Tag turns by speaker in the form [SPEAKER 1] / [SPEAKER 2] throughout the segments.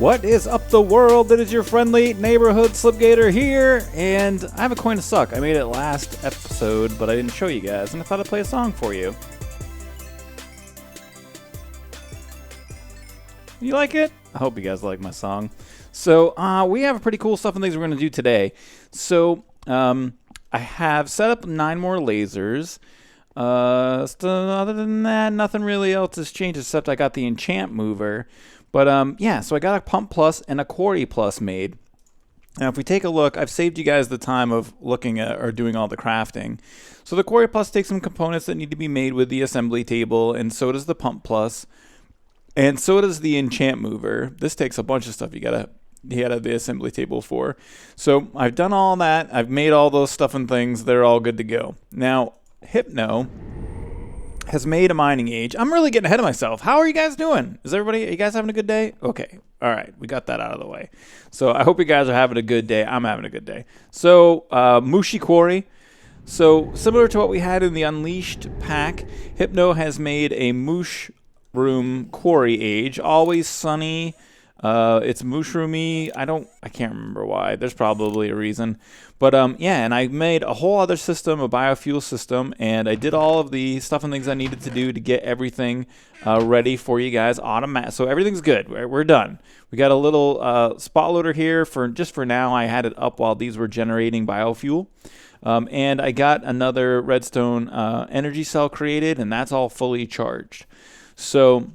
[SPEAKER 1] What is up the world? It is your friendly neighborhood Slipgator here, and I have a coin to suck. I made it last episode, but I didn't show you guys, and I thought I'd play a song for you. You like it? I hope you guys like my song. So, we have pretty cool stuff and things we're going to do today. So, I have set up 9 more lasers. Other than that, nothing really else has changed except I got the enchant mover. But yeah, so I got a Pump Plus and a Quarry Plus made. Now, if we take a look, I've saved you guys the time of looking at or doing all the crafting. So the Quarry Plus takes some components that need to be made with the assembly table, and so does the Pump Plus, and so does the enchant mover. This takes a bunch of stuff you gotta have the assembly table for. So I've done all that. I've made all those stuff and things. They're all good to go. Now, Hypno has made a mining age. I'm really getting ahead of myself. How are you guys doing? Are you guys having a good day? Okay. All right. We got that out of the way. So I hope you guys are having a good day. I'm having a good day. So Mushi Quarry. So similar to what we had in the Unleashed pack, Hypno has made a Mushroom Quarry age. Always sunny. It's mushroomy. I can't remember why. There's probably a reason. But yeah, and I made a whole other system, a biofuel system, and I did all of the stuff and things I needed to do to get everything ready for you guys. So everything's good. We're done. We got a little spot loader here just for now. I had it up while these were generating biofuel. And I got another redstone energy cell created, and that's all fully charged. So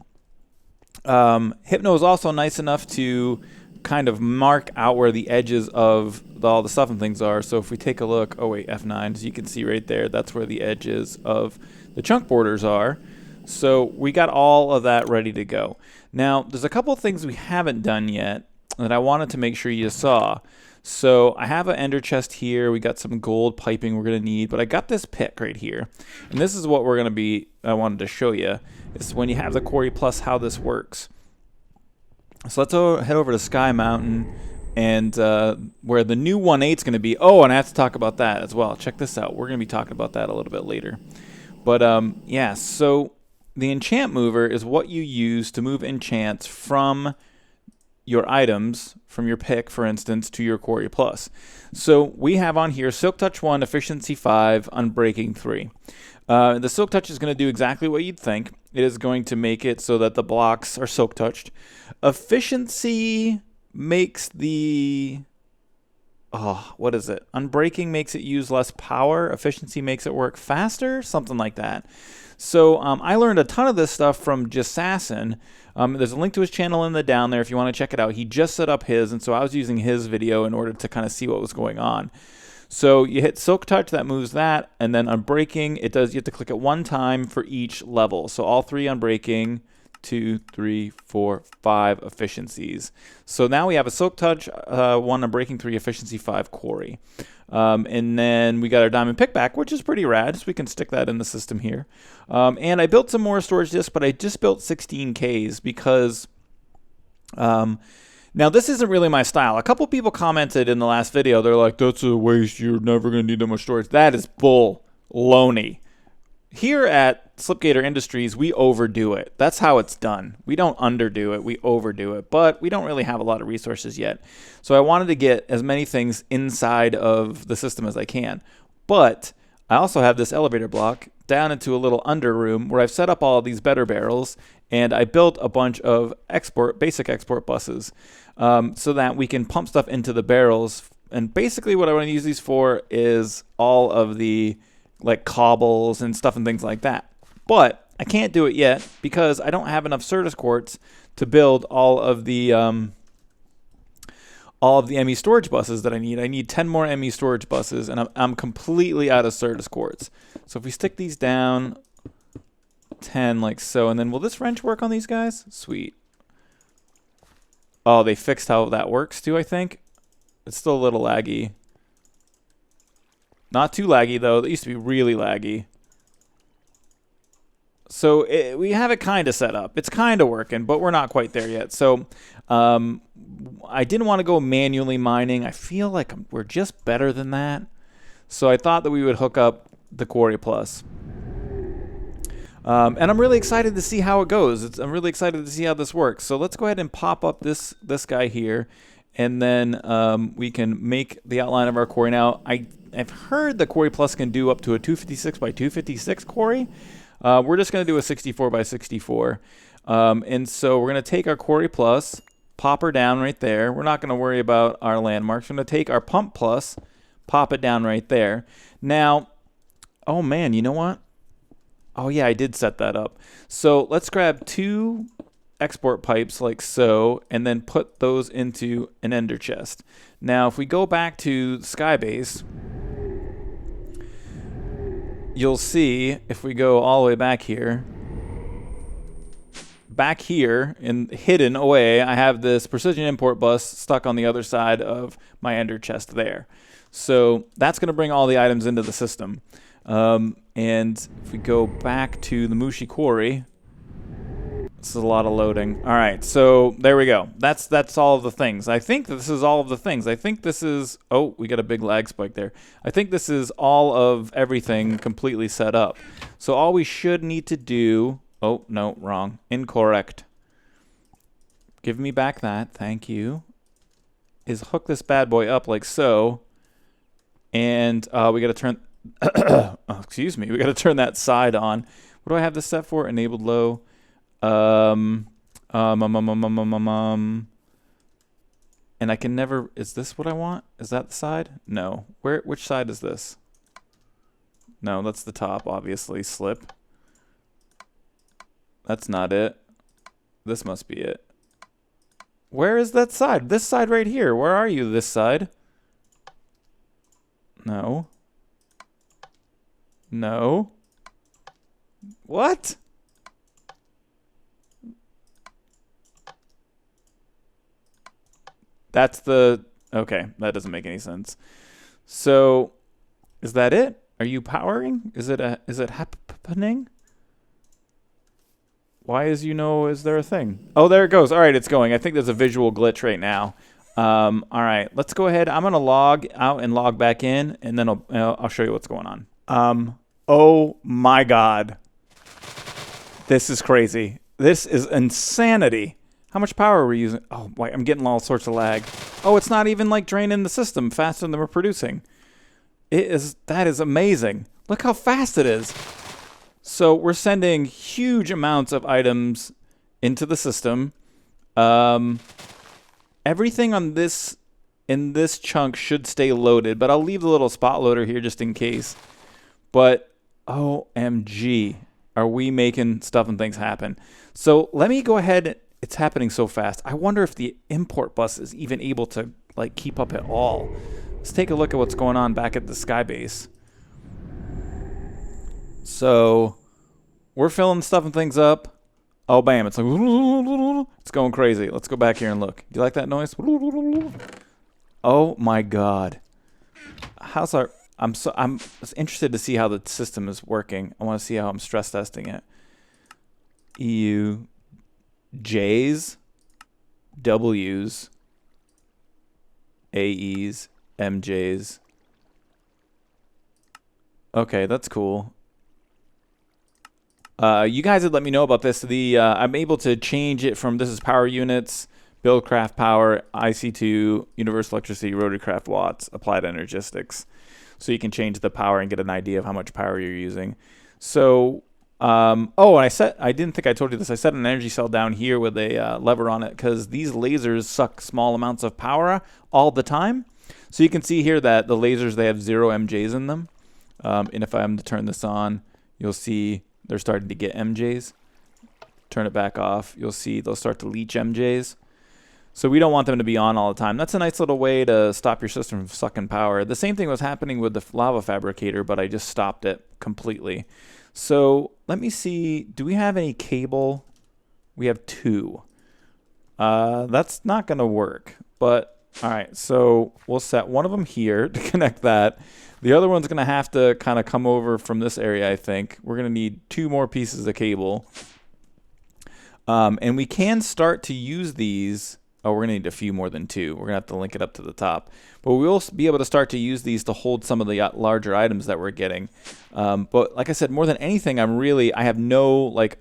[SPEAKER 1] Hypno is also nice enough to kind of mark out where the edges of all the stuff and things are. So if we take a look, oh wait, F9, as you can see right there, that's where the edges of the chunk borders are. So we got all of that ready to go. Now, there's a couple of things we haven't done yet that I wanted to make sure you saw. So I have an ender chest here. We got some gold piping we're going to need, but I got this pick right here. And this is what I wanted to show you. It's when you have the Quarry Plus, how this works. So let's head over to Sky Mountain, and where the new 1.8 is going to be. Oh, and I have to talk about that as well. Check this out. We're going to be talking about that a little bit later. But yeah, so the enchant mover is what you use to move enchants from your items, from your pick, for instance, to your Quarry Plus. So we have on here Silk Touch 1, Efficiency 5, Unbreaking 3. The Silk Touch is going to do exactly what you'd think. It is going to make it so that the blocks are Silk Touched. Efficiency makes what is it? Unbreaking makes it use less power. Efficiency makes it work faster, something like that. So I learned a ton of this stuff from Jassassin. There's a link to his channel down there if you want to check it out. He just set up his, and so I was using his video in order to kind of see what was going on. So you hit Silk Touch, that moves that, and then Unbreaking, you have to click it one time for each level. So all 3 Unbreaking, 2, 3, 4, 5 efficiencies. So now we have a Silk Touch, 1 Unbreaking, 3 Efficiency, 5 Quarry. And then we got our Diamond Pickback, which is pretty rad, so we can stick that in the system here. And I built some more storage disks, but I just built 16Ks because now, this isn't really my style. A couple people commented in the last video. They're like, that's a waste. You're never going to need that much storage. That is bull-loney. Here at Slipgator Industries, we overdo it. That's how it's done. We don't underdo it. We overdo it. But we don't really have a lot of resources yet. So I wanted to get as many things inside of the system as I can. But I also have this elevator block down into a little under room where I've set up all of these better barrels. And I built a bunch of basic export buses so that we can pump stuff into the barrels. And basically what I want to use these for is all of the cobbles and stuff and things like that. But I can't do it yet because I don't have enough Certus quartz to build all of the ME storage buses that I need. I need 10 more ME storage buses, and I'm completely out of Certus quartz. So if we stick these down 10 like so, and then will this wrench work on these guys? Sweet. Oh, they fixed how that works too, I think. It's still a little laggy. Not too laggy though. It used to be really laggy. So we have it kind of set up. It's kind of working, but we're not quite there yet. So I didn't want to go manually mining. I feel like we're just better than that. So I thought that we would hook up the Quarry Plus. And I'm really excited to see how it goes. I'm really excited to see how this works. So let's go ahead and pop up this guy here, and then we can make the outline of our quarry. Now, I've heard the Quarry Plus can do up to a 256 by 256 quarry. We're just going to do a 64 by 64. And so we're going to take our Quarry Plus, pop her down right there. We're not going to worry about our landmarks. We're going to take our Pump Plus, pop it down right there. Now, oh man, you know what? Oh yeah, I did set that up. So let's grab 2 export pipes like so, and then put those into an ender chest. Now, if we go back to Skybase, you'll see, if we go all the way back here and hidden away, I have this precision import bus stuck on the other side of my ender chest there. So that's going to bring all the items into the system. And if we go back to the Mushi Quarry, this is a lot of loading. All right, so there we go. That's all of the things. I think this is all of the things. I think this is, oh, we got a big lag spike there. I think this is all of everything completely set up. So all we should need to do, oh, no, wrong, incorrect. Give me back that, thank you. Is hook this bad boy up like so. And we got to turn, oh, excuse me, we got to turn that side on. What do I have this set for? Enabled low. And I can never, is this what I want? Is that the side? No. Which side is this? No, that's the top, obviously. Slip. That's not it. This must be it. Where is that side? This side right here. Where are you, this side? No. No. What? That's the, okay, that doesn't make any sense. So, is that it? Are you powering? Is it happening? Why is there a thing? Oh, there it goes. All right, it's going. I think there's a visual glitch right now. All right, let's go ahead. I'm going to log out and log back in, and then I'll show you what's going on. Oh my God. This is crazy. This is insanity. How much power are we using? Oh, boy, I'm getting all sorts of lag. Oh, it's not even like draining the system faster than we're producing. That is amazing. Look how fast it is. So we're sending huge amounts of items into the system. Everything in this chunk should stay loaded, but I'll leave the little spot loader here just in case. But OMG, are we making stuff and things happen? So let me go ahead. It's happening so fast. I wonder if the import bus is even able to like keep up at all. Let's take a look at what's going on back at the Skybase. So we're filling stuff and things up. Oh, bam. It's like, it's going crazy. Let's go back here and look. Do you like that noise? Oh my God. I'm interested to see how the system is working. I want to see how I'm stress testing it. EU J's, W's, AE's, MJ's. Okay, that's cool. You guys had let me know about this. I'm able to change it from, this is power units, BuildCraft power, IC2, universal electricity, rotorcraft watts, applied energistics. So you can change the power and get an idea of how much power you're using. So, and I didn't think I told you this. I set an energy cell down here with a lever on it because these lasers suck small amounts of power all the time. So you can see here that the lasers, they have 0 MJs in them. And if I'm to turn this on, you'll see they're starting to get MJs. Turn it back off. You'll see they'll start to leach MJs. So we don't want them to be on all the time. That's a nice little way to stop your system from sucking power. The same thing was happening with the lava fabricator, but I just stopped it completely. So let me see. Do we have any cable? We have 2. That's not going to work. But all right, so we'll set one of them here to connect that. The other one's going to have to kind of come over from this area, I think. We're going to need 2 more pieces of cable. And we can start to use these. Oh, we're going to need a few more than 2. We're going to have to link it up to the top. But we will be able to start to use these to hold some of the larger items that we're getting. But like I said, more than anything, I have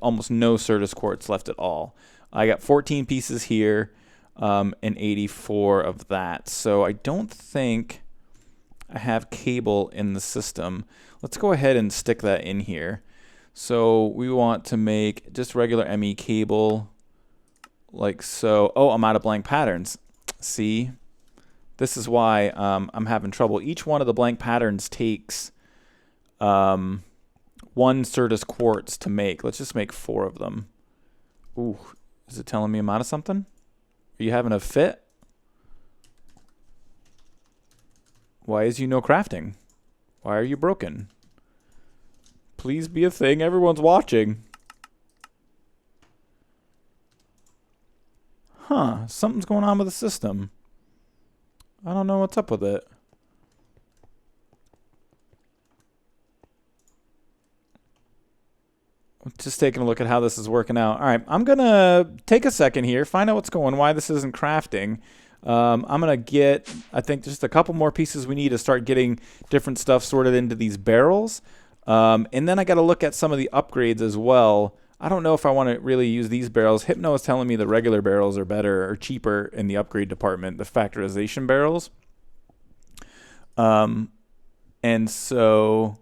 [SPEAKER 1] almost no Certus quartz left at all. I got 14 pieces here and 84 of that. So I don't think I have cable in the system. Let's go ahead and stick that in here. So we want to make just regular ME cable. Like so. Oh, I'm out of blank patterns. See? This is why I'm having trouble. Each one of the blank patterns takes 1 Certus quartz to make. Let's just make 4 of them. Ooh, is it telling me I'm out of something? Are you having a fit? Why is you no crafting? Why are you broken? Please be a thing. Everyone's watching. Huh, something's going on with the system. I don't know what's up with it. Just taking a look at how this is working out. All right, I'm going to take a second here, find out what's going on, why this isn't crafting. I'm going to get, I think, just a couple more pieces we need to start getting different stuff sorted into these barrels. And then I got to look at some of the upgrades as well. I don't know if I want to really use these barrels. Hypno is telling me the regular barrels are better or cheaper in the upgrade department, the factorization barrels. And so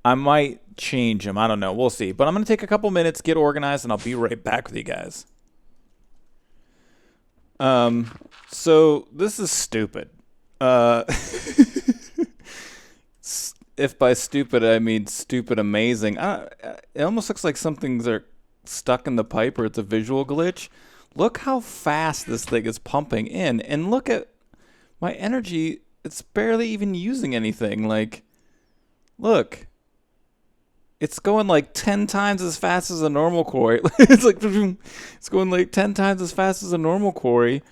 [SPEAKER 1] I might change them. I don't know. We'll see. But I'm going to take a couple minutes, get organized, and I'll be right back with you guys. So this is stupid. If by stupid I mean stupid amazing. It almost looks like some things are stuck in the pipe or it's a visual glitch. Look how fast this thing is pumping in. And look at my energy. It's barely even using anything. Like, look. It's going like 10 times as fast as a normal quarry. It's going like 10 times as fast as a normal quarry.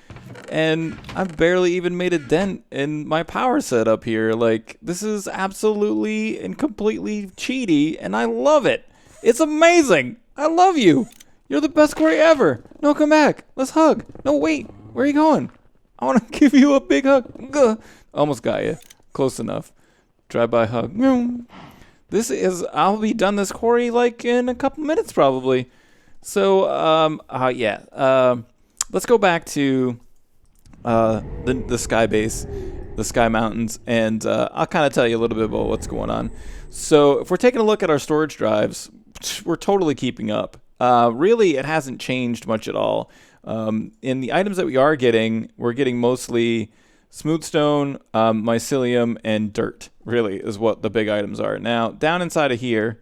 [SPEAKER 1] And I've barely even made a dent in my power setup here. Like, this is absolutely and completely cheaty, and I love it. It's amazing. I love you. You're the best quarry ever. No, come back. Let's hug. No, wait. Where are you going? I want to give you a big hug. Gah. Almost got you. Close enough. Drive-by hug. This is, I'll be done this quarry like in a couple minutes probably. So, let's go back to the sky base, the sky mountains, and I'll kind of tell you a little bit about what's going on. So if we're taking a look at our storage drives, we're totally keeping up. Really, it hasn't changed much at all. In the items that we are getting, we're getting mostly smooth stone, mycelium, and dirt, really, is what the big items are. Now, down inside of here,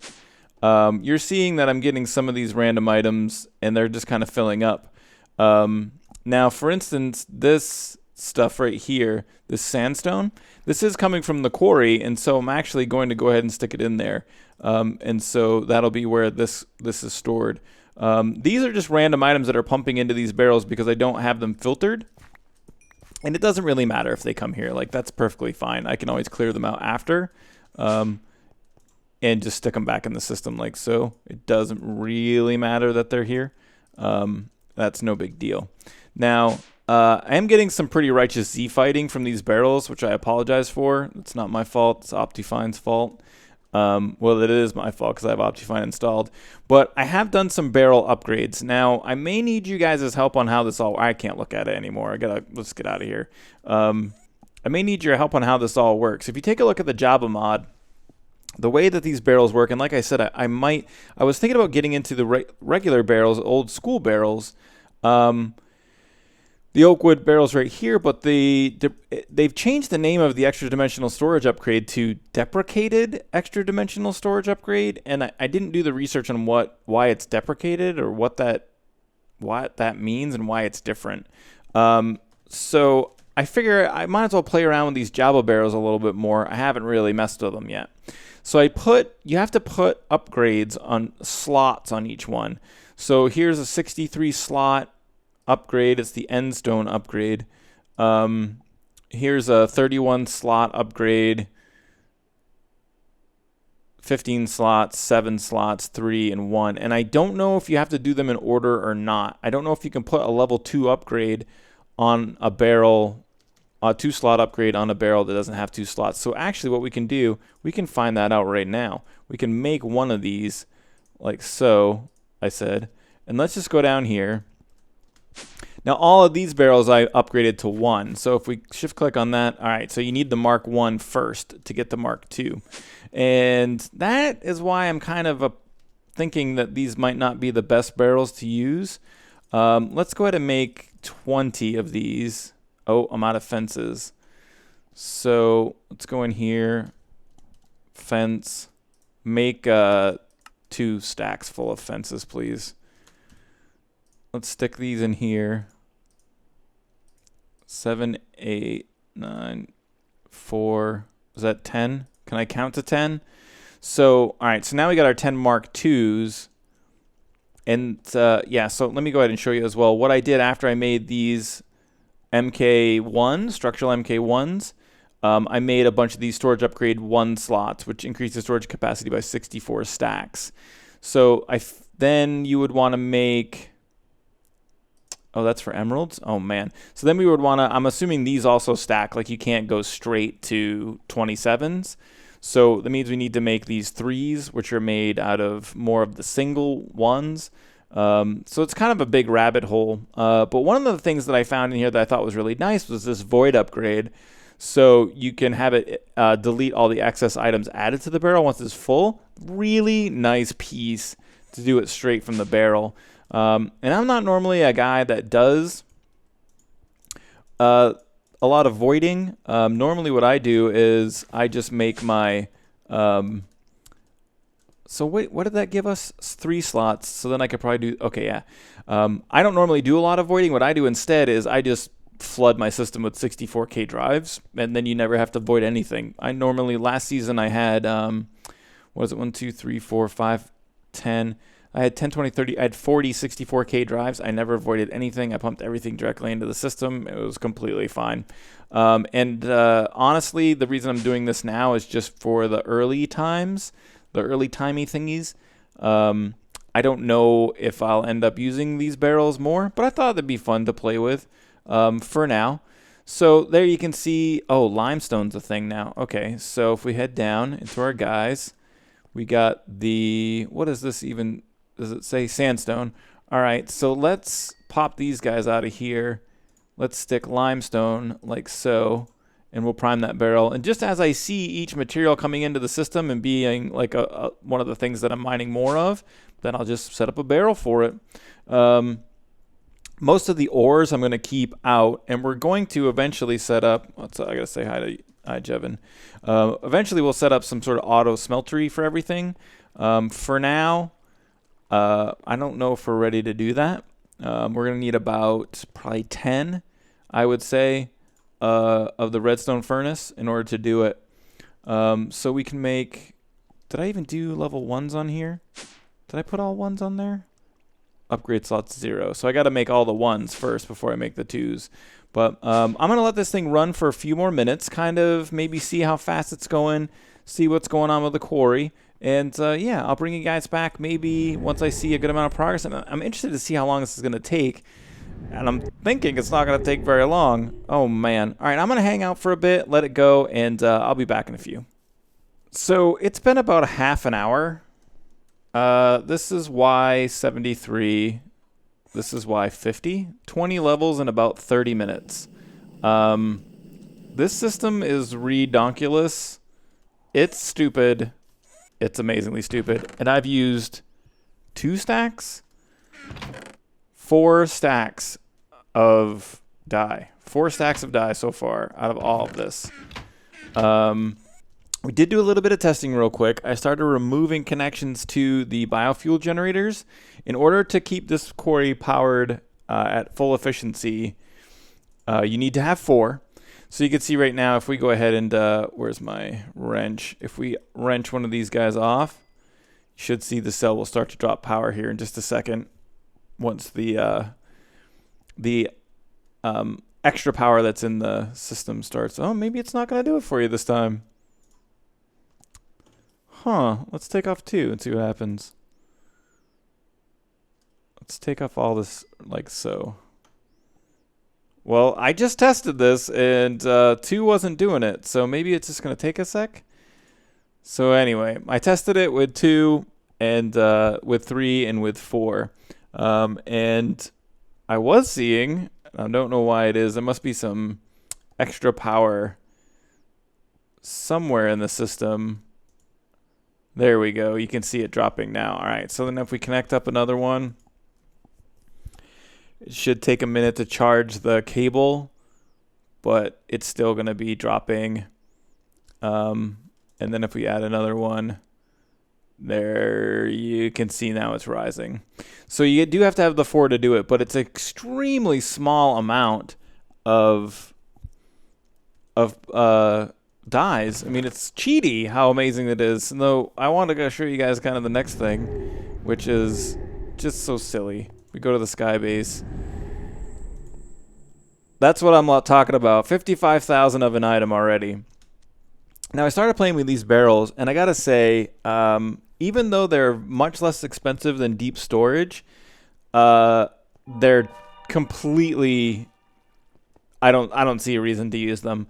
[SPEAKER 1] you're seeing that I'm getting some of these random items, and they're just kind of filling up. Now, for instance, this stuff right here, this sandstone, this is coming from the quarry, and so I'm actually going to go ahead and stick it in there. And so that'll be where this is stored. These are just random items that are pumping into these barrels because I don't have them filtered. And it doesn't really matter if they come here. Like, that's perfectly fine. I can always clear them out after and just stick them back in the system like so. It doesn't really matter that they're here. That's no big deal. Now, I am getting some pretty righteous Z fighting from these barrels, which I apologize for. It's not my fault. It's Optifine's fault. Well, it is my fault because I have Optifine installed. But I have done some barrel upgrades. Now, I may need you guys' help on how this all... I can't look at it anymore. Let's get out of here. I may need your help on how this all works. If you take a look at the Java mod, the way that these barrels work, and like I said, I was thinking about getting into the regular barrels, old school barrels, the Oakwood barrels right here, but they've changed the name of the extra dimensional storage upgrade to deprecated extra dimensional storage upgrade, and I didn't do the research on why it's deprecated or what that means and why it's different. So I figure I might as well play around with these Java barrels a little bit more. I haven't really messed with them yet. So you have to put upgrades on slots on each one. So here's a 63 slot upgrade. It's the Endstone upgrade. Here's a 31 slot upgrade 15 slots, 7 slots, 3, and 1. And I don't know if you have to do them in order or not. I don't know if you can put a level 2 upgrade on a barrel, a 2-slot upgrade on a barrel that doesn't have 2 slots. So actually what we can do, we can find that out right now. We can make one of these like so, I said. And let's just go down here. Now all of these barrels I upgraded to 1. So if we shift click on that, all right, so you need the Mark 1 first to get the Mark 2. And that is why I'm kind of thinking that these might not be the best barrels to use. Let's go ahead and make 20 of these. Oh, I'm out of fences. So let's go in here, fence, make 2 stacks full of fences, please. Let's stick these in here. 7, 8, 9, 4. Is that 10? Can I count to 10? So, all right, so now we got our 10 Mark IIs. And yeah, so let me go ahead and show you as well what I did after I made these MK1, structural MK1s. I made a bunch of these storage upgrade 1 slots, which increased the storage capacity by 64 stacks. So then you would want to make... Oh, that's for emeralds? Oh, man. So then we would want to... I'm assuming these also stack. Like, you can't go straight to 27s. So that means we need to make these 3s, which are made out of more of the single ones. So it's kind of a big rabbit hole. But one of the things that I found in here that I thought was really nice was this void upgrade. So you can have it delete all the excess items added to the barrel once it's full. Really nice piece to do it straight from the barrel. And I'm not normally a guy that does a lot of voiding. Normally what I do is I just make my... so wait, what did that give us? 3 slots. So then I could probably do... Okay, yeah. I don't normally do a lot of voiding. What I do instead is I just flood my system with 64K drives, and then you never have to void anything. I normally... Last season I had... what is it? 1, 2, 3, 4, 5, 10... I had 10, 20, 30, I had 40 64K drives. I never voided anything. I pumped everything directly into the system. It was completely fine. Honestly, the reason I'm doing this now is just for the early times, the early timey thingies. I don't know if I'll end up using these barrels more, but I thought it'd be fun to play with for now. So there you can see, oh, limestone's a thing now. Okay, so if we head down into our guys, we got the, what is this even? Does it say sandstone? All right, so let's pop these guys out of here. Let's stick limestone like so, and we'll prime that barrel. And just as I see each material coming into the system and being like one of the things that I'm mining more of, then I'll just set up a barrel for it. Most of the ores I'm going to keep out, and we're going to eventually set up, I got to say hi, Jevin. Eventually we'll set up some sort of auto smeltery for everything. For now, I don't know if we're ready to do that. We're going to need about probably 10, I would say, of the redstone furnace in order to do it. So we can make... Did I even do level 1s on here? Did I put all 1s on there? Upgrade slots 0. So I got to make all the 1s first before I make the 2s. But I'm going to let this thing run for a few more minutes, kind of maybe see how fast it's going, see what's going on with the quarry. And yeah, I'll bring you guys back maybe once I see a good amount of progress. And I'm interested to see how long this is going to take. And I'm thinking it's not going to take very long. Oh, man. All right, I'm going to hang out for a bit, let it go, and I'll be back in a few. So it's been about a half an hour. This is Y73. This is Y50. 20 levels in about 30 minutes. This system is redonkulous. It's stupid. It's amazingly stupid. And I've used 2 stacks? 4 stacks of dye. 4 stacks of dye so far out of all of this. We did do a little bit of testing real quick. I started removing connections to the biofuel generators. In order to keep this quarry powered at full efficiency, you need to have 4. So you can see right now, if we go ahead and, where's my wrench? If we wrench one of these guys off, you should see the cell will start to drop power here in just a second. Once the extra power that's in the system starts. Oh, maybe it's not going to do it for you this time. Huh, let's take off 2 and see what happens. Let's take off all this like so. Well, I just tested this and 2 wasn't doing it, so maybe it's just going to take a sec. So anyway, I tested it with 2 and with 3 and with 4. And I was seeing, I don't know why it is, there must be some extra power somewhere in the system. There we go. You can see it dropping now. All right, so then if we connect up another one, it should take a minute to charge the cable, but it's still going to be dropping. And then if we add another one, there you can see now it's rising. So you do have to have the 4 to do it, but it's an extremely small amount of dyes. I mean, it's cheaty how amazing it is. And though I want to go show you guys kind of the next thing, which is just so silly. We go to the sky base. That's what I'm talking about. 55,000 of an item already. Now I started playing with these barrels, and I gotta say, even though they're much less expensive than deep storage, they're completely. I don't see a reason to use them.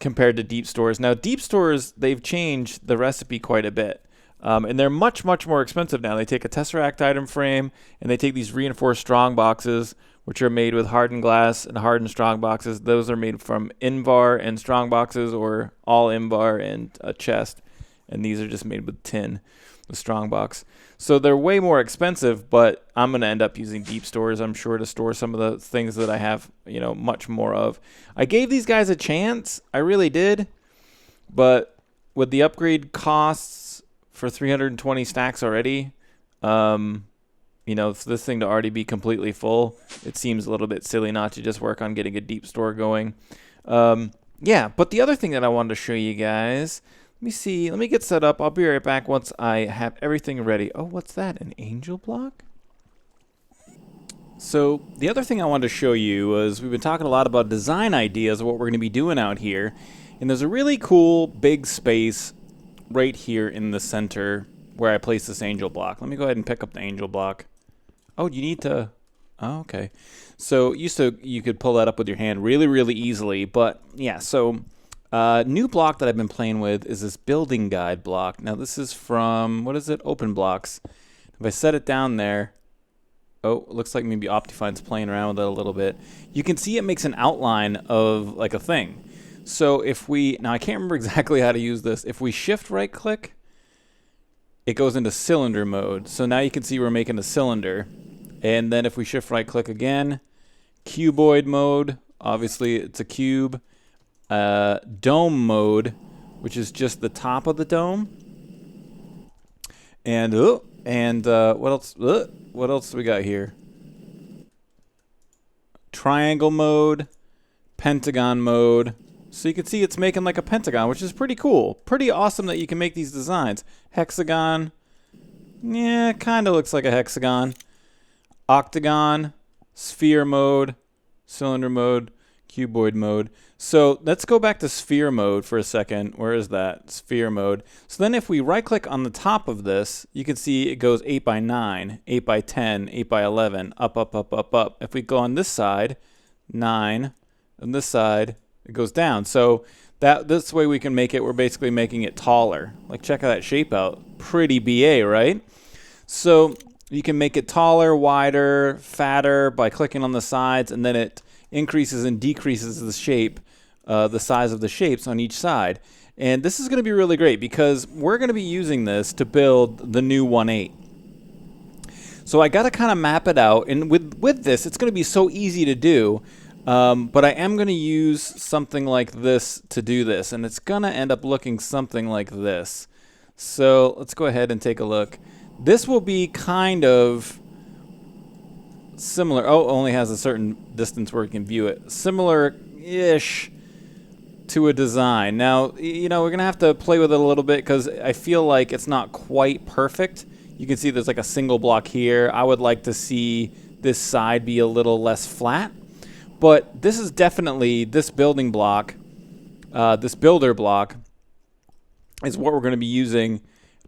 [SPEAKER 1] Compared to deep stores. Now, deep stores, they've changed the recipe quite a bit. And they're much, much more expensive now. They take a Tesseract item frame, and they take these reinforced strong boxes, which are made with hardened glass and hardened strong boxes. Those are made from Invar and strong boxes, or all Invar and a chest. And these are just made with tin, the strong box. So they're way more expensive, but I'm going to end up using deep stores, I'm sure, to store some of the things that I have, you know, much more of. I gave these guys a chance. I really did. But with the upgrade costs for 320 stacks already, you know, for this thing to already be completely full, it seems a little bit silly not to just work on getting a deep store going. Yeah, but the other thing that I wanted to show you guys... Let me see. Let me get set up. I'll be right back once I have everything ready. Oh, what's that? An angel block? So the other thing I wanted to show you was we've been talking a lot about design ideas of what we're going to be doing out here. And there's a really cool big space right here in the center where I place this angel block. Let me go ahead and pick up the angel block. Oh, you need to... Oh, okay. So you could pull that up with your hand really, really easily. But yeah, so... new block that I've been playing with is this building guide block. Now this is from, what is it? Open Blocks. If I set it down there, oh, it looks like maybe Optifine's playing around with it a little bit. You can see it makes an outline of like a thing. So if we, now I can't remember exactly how to use this. If we shift right click, it goes into cylinder mode. So now you can see we're making a cylinder. And then if we shift right click again, cuboid mode, obviously it's a cube. Dome mode, which is just the top of the dome. And what else? What else do we got here? Triangle mode, pentagon mode. So you can see it's making like a pentagon, which is pretty cool. Pretty awesome that you can make these designs. Hexagon. Yeah, kind of looks like a hexagon. Octagon, sphere mode, cylinder mode, cuboid mode. So let's go back to sphere mode for a second. Where is that? Sphere mode. So then if we right click on the top of this, you can see it goes 8 by 9, 8 by 10, 8 by 11, up, up, up, up, up. If we go on this side, 9, on this side, it goes down. So this way we can make it, we're basically making it taller. Like check that shape out. Pretty BA, right? So you can make it taller, wider, fatter by clicking on the sides, and then it increases and decreases the shape, the size of the shapes on each side. And this is going to be really great because we're going to be using this to build the new 1.8. So I got to kind of map it out. And with this, it's going to be so easy to do. But I am going to use something like this to do this. And it's going to end up looking something like this. So let's go ahead and take a look. This will be kind of similar. Oh, only has a certain distance where you can view it. Similar-ish to a design. Now, you know, we're going to have to play with it a little bit because I feel like it's not quite perfect. You can see there's like a single block here. I would like to see this side be a little less flat. But this is definitely, this building block, this builder block, is what we're going to be using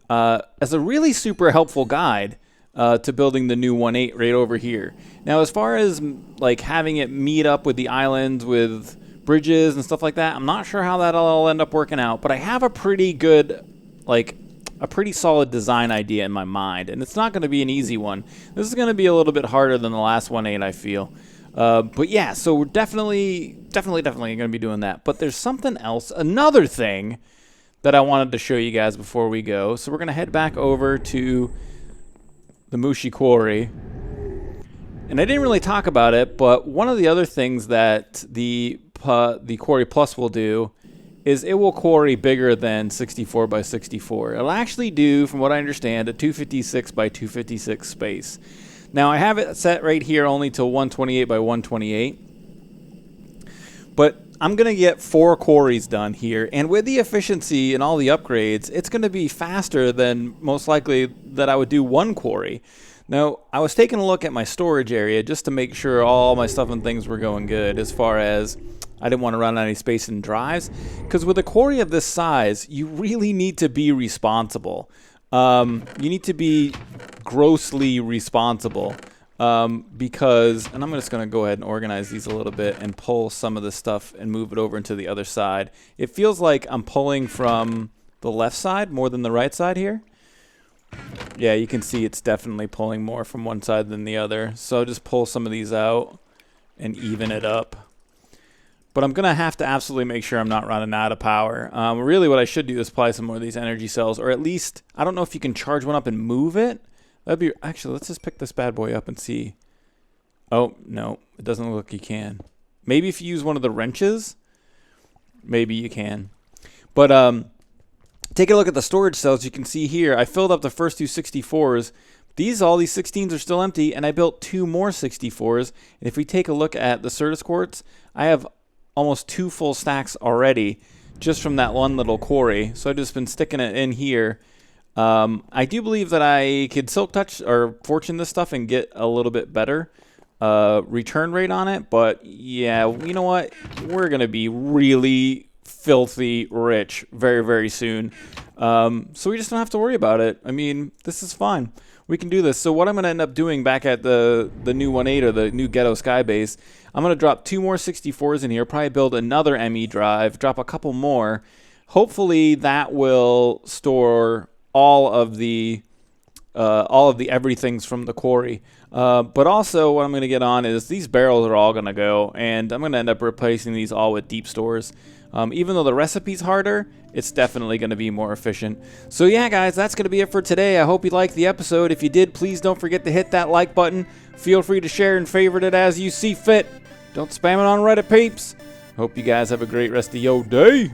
[SPEAKER 1] as a really super helpful guide to building the new 1.8 right over here. Now, as far as like having it meet up with the islands with bridges and stuff like that, I'm not sure how that'll all end up working out, but I have a pretty good, like a pretty solid design idea in my mind, and it's not going to be an easy one. This is going to be a little bit harder than the last 1.8, I feel. But yeah, so we're definitely going to be doing that. But there's something else, another thing that I wanted to show you guys before we go. So we're going to head back over to the Mushi Quarry. And I didn't really talk about it, but one of the other things that the Quarry Plus will do is it will quarry bigger than 64 by 64. It'll actually do, from what I understand, a 256 by 256 space. Now, I have it set right here only to 128 by 128. But I'm going to get 4 quarries done here. And with the efficiency and all the upgrades, it's going to be faster than most likely that I would do 1 quarry. Now, I was taking a look at my storage area just to make sure all my stuff and things were going good, as far as I didn't want to run out of any space in drives. Because with a quarry of this size, you really need to be responsible. You need to be grossly responsible. Because, and I'm just going to go ahead and organize these a little bit and pull some of this stuff and move it over into the other side. It feels like I'm pulling from the left side more than the right side here. Yeah, you can see it's definitely pulling more from one side than the other. So I'll just pull some of these out and even it up. But I'm going to have to absolutely make sure I'm not running out of power. Really what I should do is apply some more of these energy cells, or at least, I don't know if you can charge one up and move it. That'd be, actually, let's just pick this bad boy up and see. Oh, no, it doesn't look like you can. Maybe if you use one of the wrenches, maybe you can. But take a look at the storage cells. You can see here, I filled up the first 2 64s. All these 16s are still empty, and I built 2 more 64s. And if we take a look at the Certus quartz, I have almost 2 full stacks already just from that one little quarry. So I've just been sticking it in here. I do believe that I could silk touch or fortune this stuff and get a little bit better return rate on it. But yeah, you know what? We're going to be really filthy rich very, very soon. So we just don't have to worry about it. I mean, this is fine. We can do this. So what I'm going to end up doing back at the new 1.8 or the new Ghetto Sky Base, I'm going to drop 2 more 64s in here, probably build another ME drive, drop a couple more. Hopefully that will store all of the everythings from the quarry. But also what I'm going to get on is these barrels are all going to go, and I'm going to end up replacing these all with deep stores. Even though the recipe's harder, it's definitely going to be more efficient. So yeah, guys, that's going to be it for today. I hope you liked the episode. If you did, please don't forget to hit that like button. Feel free to share and favorite it as you see fit. Don't spam it on Reddit, peeps. Hope you guys have a great rest of your day.